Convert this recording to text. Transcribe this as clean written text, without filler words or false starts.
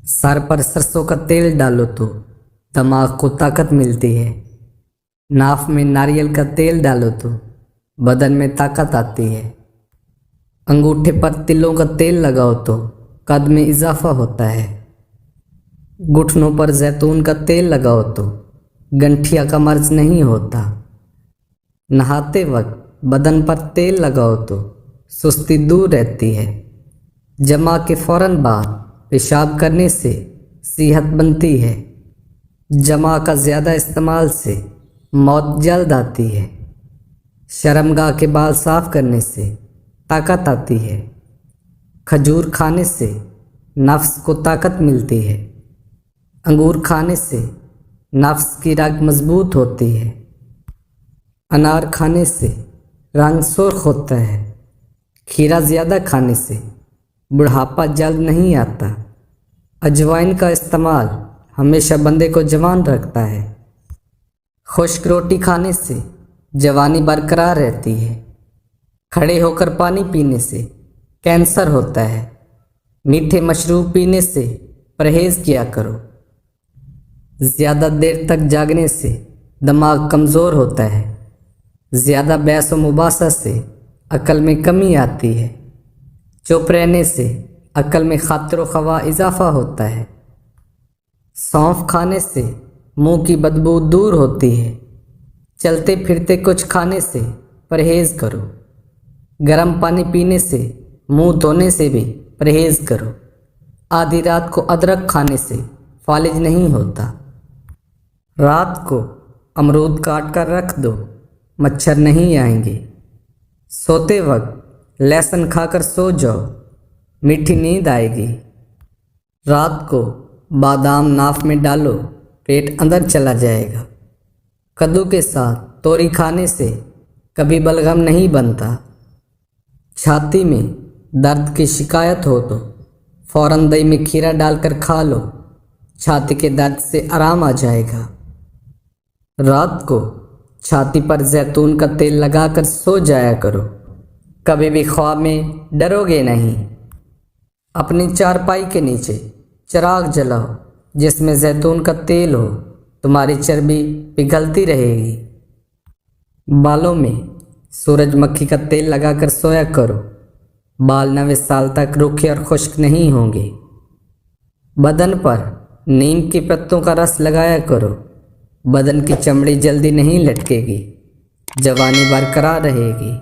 Sir पर सरसों का तेल डालो तो दिमाग को ताकत मिलती है। नाफ में नारियल का तेल डालो तो बदन में ताकत आती है। अंगूठे पर तिलों का तेल लगाओ तो कद में इजाफा होता है। घुटनों पर जैतून का तेल लगाओ तो गंठिया का मर्ज नहीं होता। नहाते वक्त बदन पर तेल लगाओ तो सुस्ती दूर रहती है। जमा के फौरन बाद पेशाब करने से सेहत बनती है। जमा का ज़्यादा इस्तेमाल से मौत जल्द आती है। शर्मगाह के बाल साफ करने से ताकत आती है। खजूर खाने से नफ्स को ताकत मिलती है। अंगूर खाने से नफ्स की रग मजबूत होती है। अनार खाने से रंग सुर्ख होता है। खीरा ज़्यादा खाने से बुढ़ापा जल्द नहीं आता। अजवाइन का इस्तेमाल हमेशा बंदे को जवान रखता है। खुश्क रोटी खाने से जवानी बरकरार रहती है। खड़े होकर पानी पीने से कैंसर होता है। मीठे मशरूब पीने से परहेज़ किया करो। ज़्यादा देर तक जागने से दिमाग कमज़ोर होता है। ज़्यादा बहस व मुबासा से अक्ल में कमी आती है। चुप रहने से अक्ल में खातिर ख्वा इजाफा होता है। सौंफ खाने से मुंह की बदबू दूर होती है। चलते फिरते कुछ खाने से परहेज़ करो। गर्म पानी पीने से मुंह धोने से भी परहेज़ करो। आधी रात को अदरक खाने से फालिज नहीं होता। रात को अमरूद काट कर रख दो, मच्छर नहीं आएंगे। सोते वक्त लहसुन खाकर सो जाओ, मीठी नींद आएगी। रात को बादाम नाफ में डालो, पेट अंदर चला जाएगा। कद्दू के साथ तोरी खाने से कभी बलगम नहीं बनता। छाती में दर्द की शिकायत हो तो फ़ौरन दही में खीरा डालकर खा लो, छाती के दर्द से आराम आ जाएगा। रात को छाती पर जैतून का तेल लगाकर सो जाया करो, कभी भी ख्वाब में डरोगे नहीं। अपनी चारपाई के नीचे चिराग जलाओ जिसमें जैतून का तेल हो, तुम्हारी चर्बी पिघलती रहेगी। बालों में सूरजमुखी का तेल लगाकर सोया करो, बाल 90 साल तक रूखे और खुश्क नहीं होंगे। बदन पर नीम के पत्तों का रस लगाया करो, बदन की चमड़ी जल्दी नहीं लटकेगी, जवानी बरकरार रहेगी।